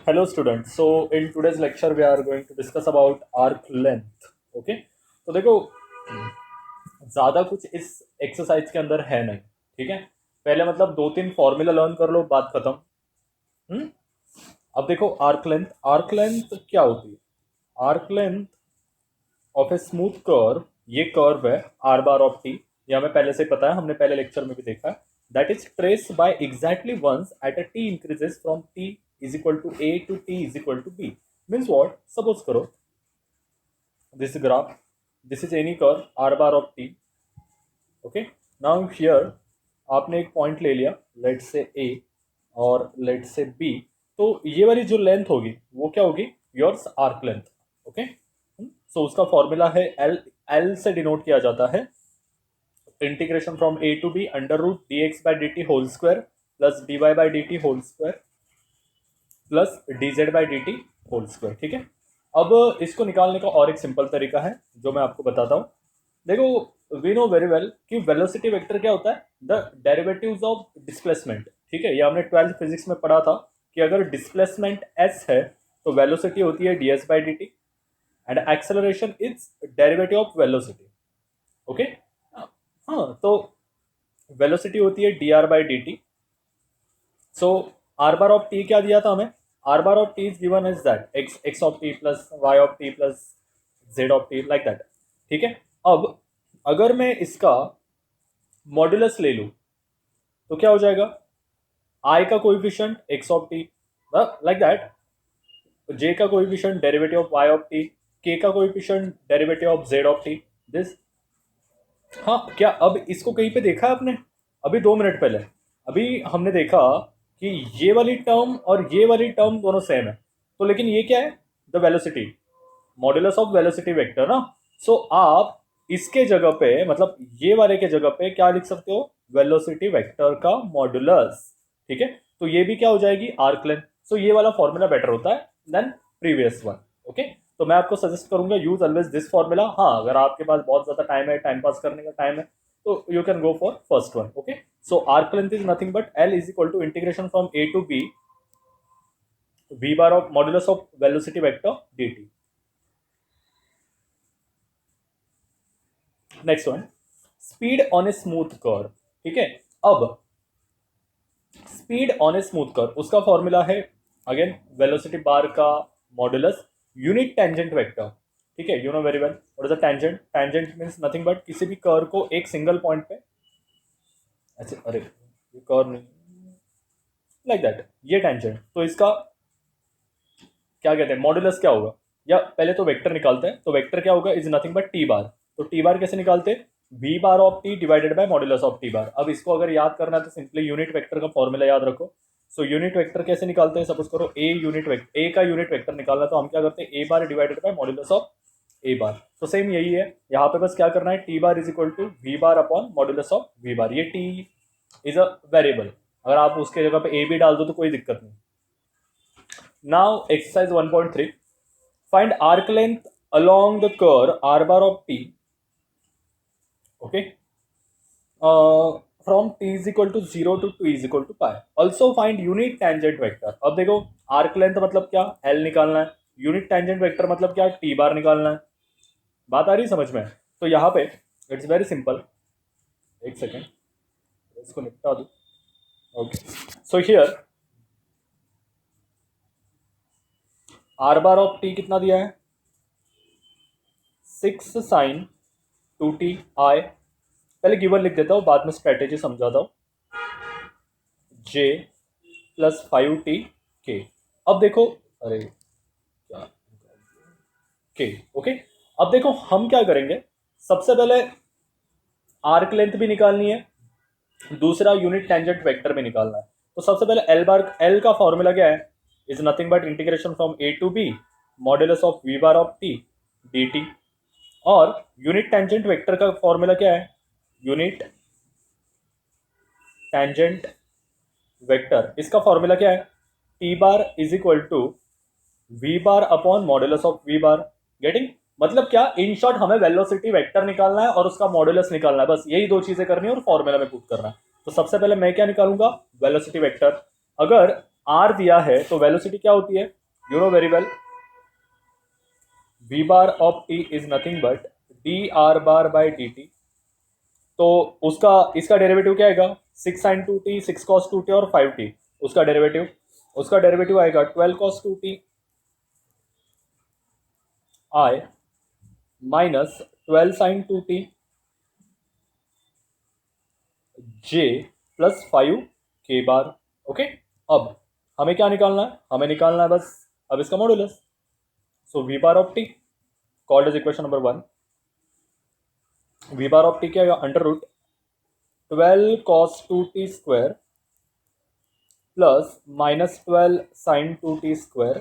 Hello students. So in today's lecture we are going to discuss about arc length. Okay. तो देखो ज्यादा कुछ इस एक्सरसाइज के अंदर है नहीं. ठीक है. पहले मतलब दो तीन फॉर्मूला लर्न कर लो, बात खत्म. हम्म. अब देखो आर्क लेंथ क्या होती है. Arc length of a smooth curve, ये कर्व है आर बार ऑफ टी. ये हमें पहले से पता है, हमने पहले लेक्चर में भी देखा है. That is trace by exactly once at a T increases from T is equal to a to t is equal to b. Means what? Suppose करो this graph, this is any curve r bar of t. Okay. Now here आपने एक point ले लिया, let's say a और let's say b. तो ये वाली जो लेंथ होगी वो क्या होगी? Yours arc length. Okay. So उसका फॉर्मूला है l से डिनोट किया जाता है integration from a to b under root dx by dt whole square plus dy by dt whole square plus dz by dt whole square. ठीक है. अब इसको निकालने का और एक सिंपल तरीका है जो मैं आपको बताता हूँ. देखो वी नो वेरी वेल कि वेलोसिटी वेक्टर क्या होता है? The derivatives of displacement. ठीक है. ये हमने 12th फिजिक्स में पढ़ा था कि अगर डिस्प्लेसमेंट s है तो वेलोसिटी होती है ds by dt and acceleration is derivative of velocity. Okay. हाँ, तो वेलोसिटी होती है dr by dt. So R bar of T क्या दिया था हमें? R bar of T is given as that X of T plus Y of T plus Z of T, like that. ठीक है. अब अगर मैं इसका मॉड्यूलस ले लूं तो क्या हो जाएगा? आई का coefficient x of T, like that. J का coefficient derivative of y of t, k का coefficient derivative of z of t, this. हाँ, क्या अब इसको कहीं पे देखा है आपने? अभी 2 मिनट पहले अभी हमने देखा कि ये वाली टर्म और ये वाली टर्म दोनों सेम है. तो लेकिन ये क्या है? The velocity, modulus of velocity vector ना. सो आप इसके जगह पे, मतलब ये वाले के जगह पे क्या लिख सकते हो? वेलोसिटी वेक्टर का मॉड्यूलस. ठीक है. तो ये भी क्या हो जाएगी? Arc length. सो ये वाला फॉर्मूला बेटर होता है देन प्रीवियस वन. ओके. तो मैं आपको सजेस्ट करूंगा यूज ऑलवेज दिस फॉर्मूला. हाँ, अगर आपके पास बहुत ज्यादा टाइम है, टाइम पास करने का टाइम है, तो you can go for first one. Okay. So arc length is nothing but L is equal to integration from A to B V bar of modulus of velocity vector dt. Next one, speed on a smooth curve. ठीक है. अब speed on a smooth curve, उसका formula है again velocity बार का modulus unit tangent vector. ठीक है. You know very well what is a tangent. Tangent means nothing but किसी भी कर्व को एक सिंगल पॉइंट पे ऐसे, अरे ये कर्व नहीं, लाइक दैट, ये टेंजेंट. तो इसका क्या कहते हैं? मॉडुलस क्या होगा? या पहले तो वेक्टर निकालते हैं. तो वेक्टर क्या होगा? Is nothing but T bar. तो टी बार कैसे निकालते हैं? V bar of T divided by modulus of T bar. अब इसको अगर याद करना है तो सिंपली यूनिट वेक्टर का फॉर्मूला याद रखो. सो यूनिट वेक्टर कैसे निकालते हैं? सपोज करो ए यूनिट वेक्टर, ए का यूनिट वेक्टर निकालना, तो हम क्या करते हैं? A bar divided by modulus of a bar. तो सेम यही है यहाँ पे. बस क्या करना है? T bar is equal to we bar upon modulus of we bar. ये टी इज अ वेरिएबल, अगर आप उसके जगह पे ए भी डाल दो तो कोई दिक्कत नहीं. Now exercise 1.3, find arc length along the curve are bar of T. Okay. From T is equal to 0 to 2 is equal to pi. Also find unit tangent vector. अब देखो आर्क लेंथ मतलब क्या? एल निकालना है. Unit tangent vector मतलब क्या? T bar निकालना है. बात आ रही समझ में? तो यहाँ पे इट्स वेरी सिंपल. एक सेकेंड, इसको निपटा दो. Okay. So here are bar of T कितना दिया है? 6 साइन 2t आई. पहले गिवन लिख देता हूँ, बाद में स्ट्रेटेजी समझाता हूँ. j plus 5t k. अब देखो, अरे क्या k. ओके. अब देखो हम क्या करेंगे? सबसे पहले आर्क लेंथ भी निकालनी है, दूसरा यूनिट टेंजेंट वेक्टर भी निकालना है. तो सबसे पहले एल बार, एल का फॉर्मूला क्या है? Is nothing but integration from A to B modulus of we bar of T dt. और यूनिट टेंजेंट वेक्टर का फॉर्मूला क्या है? यूनिट टेंजेंट वेक्टर, इसका फॉर्मूला क्या है? T bar is equal to we bar upon modulus of we bar. Getting? मतलब क्या? In short हमें वेलोसिटी वेक्टर निकालना है और उसका मॉड्यूलस निकालना है. बस यही दो चीजें करनी है और फॉर्मूला में पुट करना है. तो सबसे पहले मैं क्या निकालूंगा? Velocity vector. अगर आर दिया है तो वेलोसिटी क्या होती है? You know very well v bar of t is nothing but dr bar by dt। तो उसका इसका डेरिवेटिव क्या आएगा 6 sin 2t 6 cos 2t और 5t। उसका डेरिवेटिव आएगा 12 cos 2t i minus 12 sin 2t j plus 5 k bar. Okay, अब हमें क्या निकालना है, हमें निकालना है बस अब इसका modulus. So v bar of t called as equation number 1। v bar of t क्या आएगा under root 12 cos 2t square plus minus 12 sin 2t square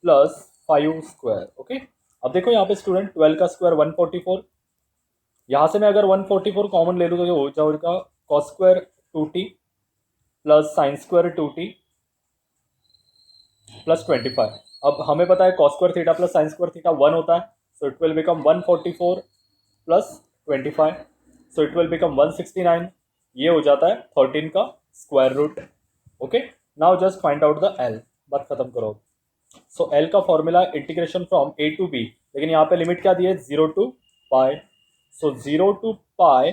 plus 5 square. Okay, अब देखो यहाँ पे स्टूडेंट 12 का स्क्वायर 144, यहाँ से मैं अगर 144 कॉमन ले लूँ तो ये हो जाएगा cos square 2t plus sine square 2t plus 25। अब हमें पता है cos square theta plus sine square theta 1 होता है, so it will become 144 plus 25, so it will become 169। ये हो जाता है 13 का square root. Okay, now just find out the L, बात खत्म करो। सो एल का formula integration from A to B, लेकिन यहाँ पे लिमिट क्या दी है 0 to pi. So 0 to pi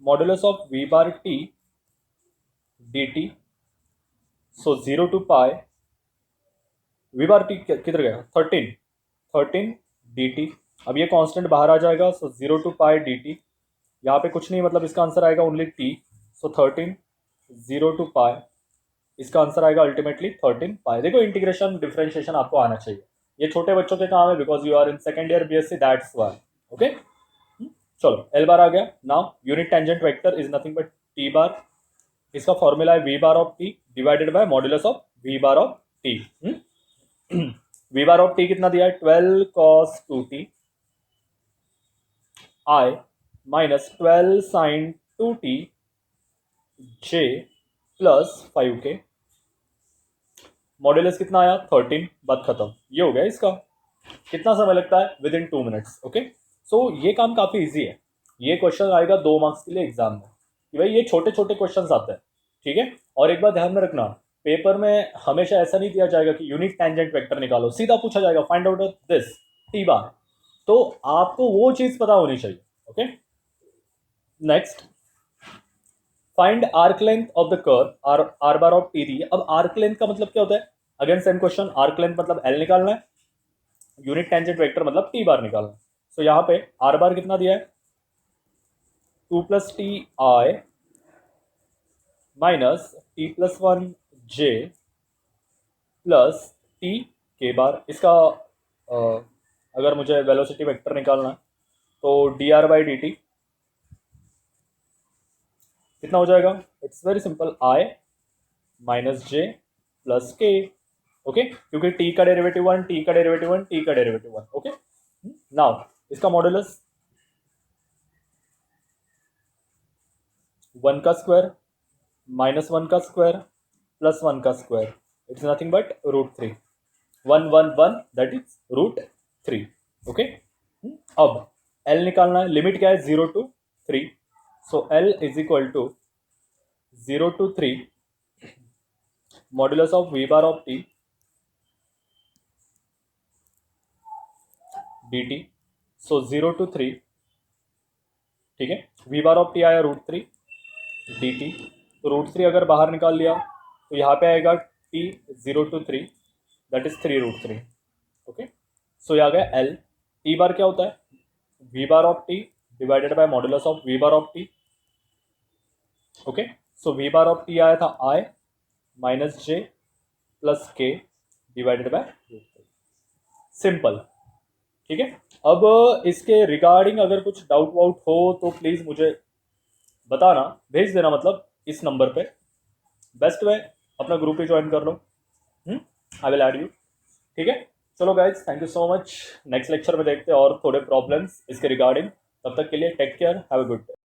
modulus of v bar t dt। So 0 to pi v bar t किधर गया 13 dt। अब ये कांस्टेंट बाहर आ जाएगा, सो 0 टू पाई dt, यहाँ पे कुछ नहीं मतलब इसका आंसर आएगा ओनली t। सो 13 0 टू पाई, इसका आंसर आएगा अल्टीमेटली 13 पाई। देखो इंटीग्रेशन डिफरेंशिएशन आपको आना चाहिए, ये छोटे बच्चों के काम है because you are in second year BSc, that's why. Okay, चलो एल बार आ गया। Now unit tangent vector is nothing but T bar, इसका फॉर्मूला है we bar of T divided by modulus of we bar of T. V bar of T कितना दिया है 12 cos 2t i minus 12 sin 2t j plus 5k। Modulus कितना आया 13, बात खत्म। ये हो गया इसका। कितना समय लगता है with in 2 minutes. Okay, so ये काम काफी इजी है। ये क्वेश्चन आएगा 2 मार्क्स के लिए एग्जाम में कि भाई ये छोटे छोटे क्वेश्चन आते हैं, ठीक है। और एक बात ध्यान में रखना, पेपर में हमेशा ऐसा नहीं दिया जाएगा कि यूनिट टेंजेंट वेक्टर निकालो, सीधा पूछा जाएगा find out this t bar. तो आपको वो चीज पता होनी चाहिए। Okay, next find arc length of the curve are bar of t दी। अब आर्क लेंथ का मतलब क्या होता है, again same question, arc length मतलब एल निकालना है, यूनिट टेंजेंट वेक्टर मतलब टी बार निकालना है। सो यहाँ पे आर बार कितना दिया है 2 plus T I minus T plus 1 J plus T के बार। इसका अगर मुझे वेलोसिटी वेक्टर निकालना है तो D R by D T कितना हो जाएगा, it's very simple, I minus j plus के। ओके, क्योंकि टी का डेरिवेटिव 1, टी का डेरिवेटिव 1, टी का डेरिवेटिव 1। ओके, नाउ इसका मॉडुलस 1 का स्क्वायर माइनस 1 का स्क्वायर प्लस 1 का square, it's nothing but root 3। 1 1 1 that is root 3। Okay, अब एल निकालना है, लिमिट क्या है 0 to 3। So L is equal to 0 to 3 modulus of we bar of T D T. So 0 to 3, ठीक है, we bar of T आया root 3 D T. तो root 3 अगर बाहर निकाल लिया तो यहाँ पे आएगा T 0 to 3 that is 3 root 3। Okay, so ये आ गया एल। टी बार क्या होता है we bar of T divided by modulus of we bar of T. Okay, so v bar of T आया था i minus j plus k divided by root 3। Simple, ठीक है। अब इसके रिगार्डिंग अगर कुछ डाउट वाउट हो तो प्लीज़ मुझे बताना, भेज देना, मतलब इस नंबर पे। बेस्ट वे अपना ग्रुप ही ज्वाइन कर लो, आई विल ऐड यू, ठीक है। चलो guys, thank you so much. Next lecture में देखते हैं और थोड़े प्रॉब्लम्स इसके रिगार्डिंग। तब तक के लिए take care, have a good day.